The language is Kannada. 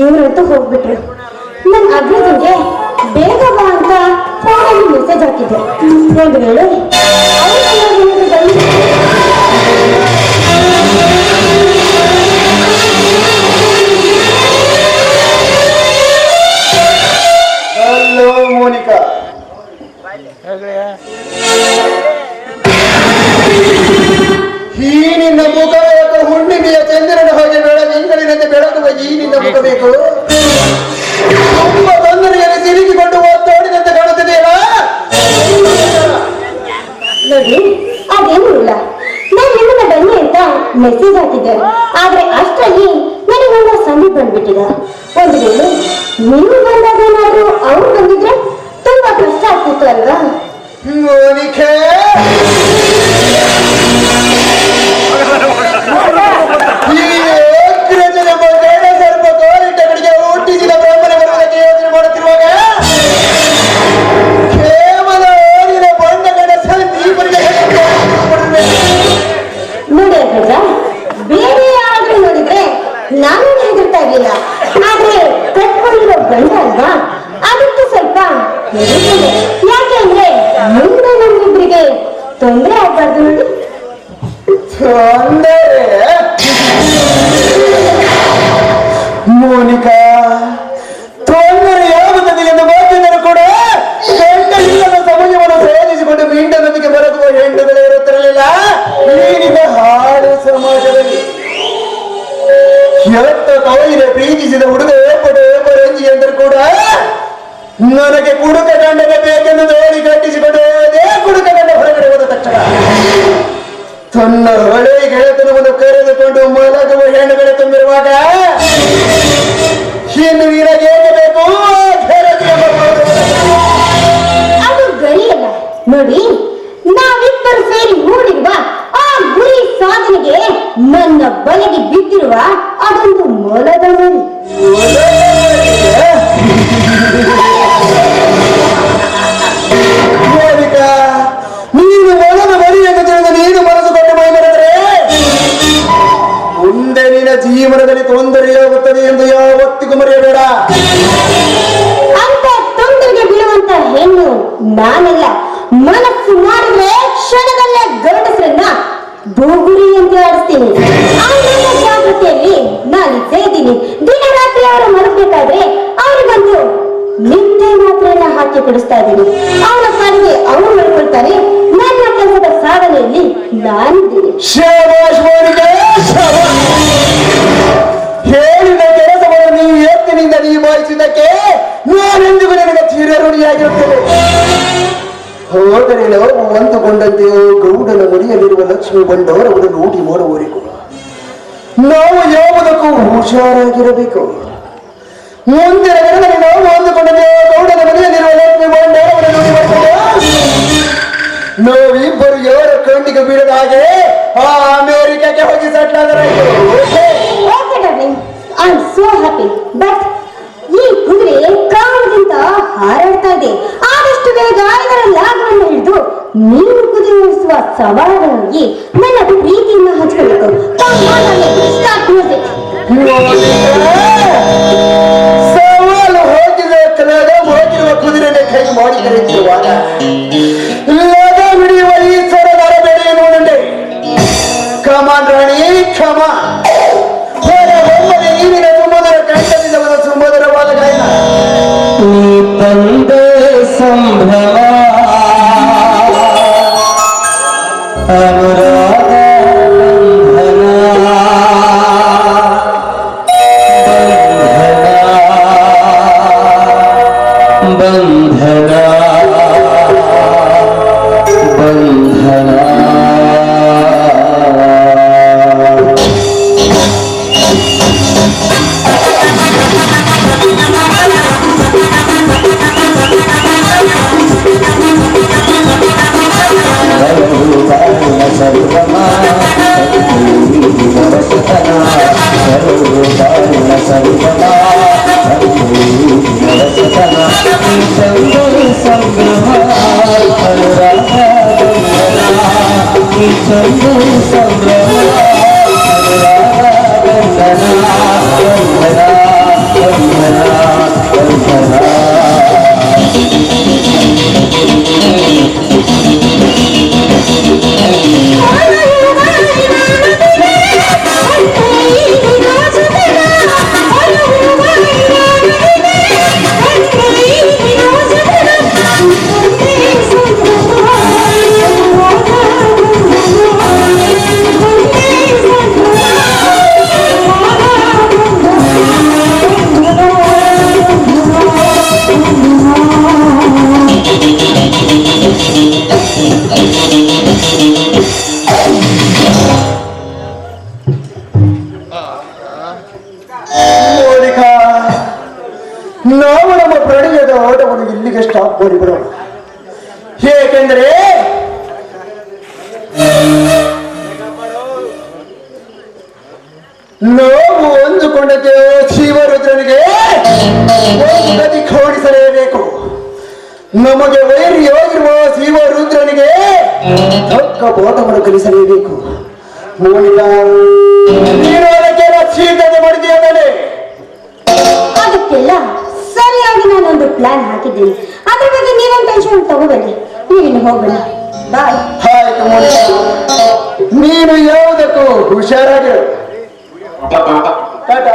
ಇವರಂತೂ ಹೋಗ್ಬಿಟ್ರು. ನನ್ನ ಅಗ್ರಜನ್ಗೆ ಬೇಗ ಬಾ ಅಂತ ಫೋನಲ್ಲಿ ಮೆಸೇಜ್ ಹಾಕಿದ್ದೆ. ಒಂದು ವೇಳೆ ಹಲೋ ಮೋನಿಕಾ, ಈ ನಿನ್ನ ಮುಖ ಬೇಕು, ಹುಣ್ಣಿಮೆಯ ಚಂದ್ರನ ಹಾಗೆ ಬೆಳದಿಂಗಳಿನಂತೆ ಬೆಳಗುವ ಈ ನಿನ್ನ ಮುಖ ಬೇಕು. ತುಂಬ ತೊಂದರೆಯಲ್ಲಿ ಸಿಲುಕಿಕೊಂಡು ಓಡೋಡಿದಂತೆ ಕಾಣುತ್ತಿದೆಯಲ್ಲ. ನೋಡಿ, ಅದೇನೂ ಇಲ್ಲ. ನಾನು ನಿಮ್ಮನ್ನ ಬನ್ನಿ ಅಂತ ಮೆಸೇಜ್ ಹಾಕಿದ್ದೆ. ಆದ್ರೆ ಅಷ್ಟರಲ್ಲಿ ನನಗೊಂದು ಸಂದೀಪ್ ಬಂದ್ಬಿಟ್ಟಿದ. ಒಂದು ವೇಳೆ ನೀವು ಬಂದಾಗ ಏನಾದ್ರೂ ಅವ್ರು ಬಂದಿದ್ರೆ ತುಂಬಾ ಕಷ್ಟ ಆಗ್ತಿತ್ತು ಅಲ್ವಾ? ಮೋನಿಕಾ, ಸ್ವಲ್ಪ ಕೋರಿಟ್ಟ ಕಡೆಗೆ ಹುಟ್ಟಿಸಿದ ಬ್ರಾಹ್ಮಣ ಬರುವುದಕ್ಕೆ ಯೋಚನೆ ಮಾಡುತ್ತಿರುವಾಗ ಕೇವಲ ಓದಿನ ಬಂದ ಗಣಸ ದೀಪರಿಗೆ ನೋಡಿ ಅಗ್ರಜ, ಬೇರೆ ಯಾರಾದ್ರೂ ನೋಡಿದ್ರೆ ನಾನು ಹೆದರ್ತಾ ಇರ್ಲಿಲ್ಲ. ಆದ್ರೆ ಕಟ್ಕೊಂಡಿರೋ ಗಂಡ ಅಲ್ವಾ, ಅದಕ್ಕೆ ಸ್ವಲ್ಪ ಹೆದರ್ತಿದೆ. ಯಾಕೆ ಅಂದ್ರೆ ಮುಂದೆ ನಮ್ಮಿಬ್ಬರಿಗೆ ತೊಂದರೆ ಆಗ್ಬಾರ್ದು ನೋಡಿ. ಮೋನಿಕಾ, ತೊಂದರೆ ಯಾಗುತ್ತದೆ ಎಂದು ಮಾತಿದ್ದರೂ ಕೂಡ ಗಂಡ ಇಲ್ಲದ ಸಮಯವನ್ನು ಪ್ರಯೋಜಿಸಿಕೊಂಡು ಮೀಂಡನೊಂದಿಗೆ ಬರಗುವ ಹೆಣ್ಣುಗಳೇ ಇರುತ್ತಿರಲಿಲ್ಲ ಈಗಿನ ಹಾಡು ಸಮಾಜದಲ್ಲಿ. ಎತ್ತ ತಾಯಿಗೆ ಪ್ರೀತಿಸಿದ ಹುಡುಗ ಏರ್ಪಡು ಎಂದರೂ ಕೂಡ ನನಗೆ ಕುಡುಕ ಗಂಡನೆ ಬೇಕೆಂದು ದೋಣಿ ಕಟ್ಟಿಸಿಕೊಂಡು ಅದೇ ಕುಡುಕ ಗಂಡ ಹೊರಗಡೆ ಹೋದ ತಕ್ಷಣ ತನ್ನ ಹಳೆ ಗೆಳೆತನವನ್ನು ಕರೆದುಕೊಂಡು ಮಲಗುವ ಹೆಣ್ಣುಗಳೇ ತುಂಬಿರುವಾಗ ಇನ್ನು ನಿನಗೆ ಹೇಗೆ ಬೇಕು ಅದು ಗರಿಯಲ್ಲ ನೋಡಿ. ನಾವಿಬ್ಬರು ಸೇರಿ ಹೂಡಿರುವ ಆ ಗುರಿ ಸಾಧನೆಗೆ ನನ್ನ ಬಲೆಗೆ ಬಿದ್ದಿರುವ ಅದೊಂದು ಮೊಲದ ಮರಿ. ಮೋನಿಕಾ, ನೀನು ಮೊಲದ ಮರಿ ಎಂದು ತಿಳಿದು ನೀನು ಮನಸ್ಸು ಕೊಟ್ಟು ಮೈ ಮರೆದರೆ ಮುಂದೆ ನಿನ್ನ ಜೀವನದಲ್ಲಿ ತೊಂದರೆಯಾಗುತ್ತದೆ ಎಂದು ಯಾವತ್ತಿಗೂ ಮರೆಯಬೇಡ. ಅಂತ ತೊಂದರೆಗೆ ಬೀಳುವಂತ ಹೆಣ್ಣು ನಾನಲ್ಲ. ಮನಸ್ಸು ಮಾಡಿದ್ರೆ ಕ್ಷಣದಲ್ಲೇ ಗಂಡಸರನ್ನ ಬೋಗುರಿ ಅಂತ ಆಡಿಸ್ತೀನಿ. ಆ ನನ್ನ ಜಾಗೃತಿಯಲ್ಲಿ ನಾನಿದ್ದೇ ಇದ್ದೀನಿ. ದಿನ ರಾತ್ರಿ ಅವರು ಮಲಗಬೇಕಾದ್ರೆ ಅವ್ರಿಗೊಂದು ನಿದ್ದೆ ಮಾತ್ರೆಯನ್ನ ಹಾಕಿ ಕುಡಿಸ್ತಾ ಇದ್ದೀನಿ. ಅವರ ಪಾಡಿಗೆ ಅವರು ಮಾಡ್ಕೊಳ್ತಾರೆ. ನನ್ನ ಕೆಲಸದ ಸಾಧನೆಯಲ್ಲಿ ನಾನಿದ್ದೀನಿ. ಶಾಬಾಷ್ ಮೋನಿಕಾ, ಶಾಬಾಷ್. ಹೇಳಿದ ಕೆಲಸವನ್ನು ನೀವು ಎತ್ತಿನಿಂದ ನಿಭಾಯಿಸಿದ್ದಕ್ಕೆ ನಾನೆಂದಿಗೂ ನನಗೆ ಚಿರಋಣಿಯಾಗಿರುತ್ತೇನೆ. ಹೋದರೆ ನಾವು ಅಂದುಕೊಂಡಂತೆಯೋ ಗೌಡನ ಮರಿಯಲ್ಲಿರುವ ಲಕ್ಷ್ಮಿ ಬಂಡವರವನ್ನು ಲೂಟಿ ಮಾಡುವವರೆಗೂ ನಾವು ಯಾವುದಕ್ಕೂ ಹುಷಾರಾಗಿರಬೇಕು. ಮುಂದಿನ ದಿನದಲ್ಲಿ ನಾವು ಅಂದುಕೊಂಡಂತೆಯೋ ಗೌಡನ ಮನೆಯಲ್ಲಿರುವ ಲಕ್ಷ್ಮಿ ಬಂಡವರವನ್ನು ಲೂಟಿ ಮಾಡಿಕೊಂಡು ನಾವಿಬ್ಬರು ಯಾರ ಕಣ್ಣಿಗೆ ಬೀಳದ ಹಾಗೆ ಆ ಅಮೆರಿಕಕ್ಕೆ ಹೋಗಿ ಸೆಟ್ಲ್ ಆದರಾಯ್ತು. I am so happy. But ಈ ಕುದುರೆ ಕಾರಣದಿಂದ ಹಾರಾಡ್ತಾ ಇದೆ. ಆದಷ್ಟು ಬೇಗ ಇದರ ಲಾಭವನ್ನು ಹಿಡಿದು ನೀನು ಕುದುರೆ ಓಡಿಸುವ ಸವಾಲುಗಳಿಗೆ ನನ್ನ ಪ್ರೀತಿಯನ್ನು ಹಂಚಿಕೊಳ್ಳಬೇಕು. ಸವಾಲು ಹೋಗಿರುವ ಕುದುರೆಗೆ ಕೈ ಮಾಡಿ ಕರೆಯುತ್ತಿರುವಾಗ ಲಗ ಹಿಡಿಯುವ ಈ ಸರದಾರ ಬೇರೆ ನೋಡಂಡೆ. ಕಮಾನ್ ರಾಣಿ, ಕಮಾನ್. ಒಮ್ಮನೆ ನೀರಿನ ಸುಮಧುರ ಕಂಠದಿಂದ ಒಂದು ಸುಮಧುರವಾದ ಗಾಯನ. ನೀ ತಂದೆ ಸಂಭ್ರಮ ಅನುರಾಗ ಬಂಧನ ಬಂಧನ ಮಾತುಗಳನ್ನು ಇಲ್ಲಿಗೆ ಸ್ಟಾಪ್ ಮಾಡಿಬಿಡೋಣ. ಏಕೆಂದರೆ ನಾವು ಅಂದುಕೊಂಡಂತೆ ಶಿವರುದ್ರನಿಗೆ ಒಂದು ಗತಿ ಖೋಡಿಸಲೇಬೇಕು. ನಮಗೆ ವೈರಿಯಾಗಿರುವ ಶಿವರುದ್ರನಿಗೆ ತಕ್ಕ ಪಾಠವನ್ನು ಕಲಿಸಲೇಬೇಕು. ಮೋನಿಕಾ, ನೀನು ಅದಕ್ಕೆಲ್ಲ ಸಿದ್ಧತೆ ಮಾಡಿದೆಯಾ ತಾನೆ? ಅದಕ್ಕೆಲ್ಲ ಸರಿಯಾಗಿ ನಾನೊಂದು ಪ್ಲಾನ್ ಹಾಕಿದ್ದೀನಿ. ಅದ್ರ ಬಗ್ಗೆ ನೀವೇನು ಟೆನ್ಷನ್ ತಗೋಬೇಡಿ. ನೀವಿನ್ನು ಹೋಗೋಣ. ಬಾಯ್. ಆಯ್ತು ಮೋನಿಕಾ, ನೀನು ಯಾವುದಕ್ಕೂ ಹುಷಾರಾಗಿರು. ಟಾಟಾ.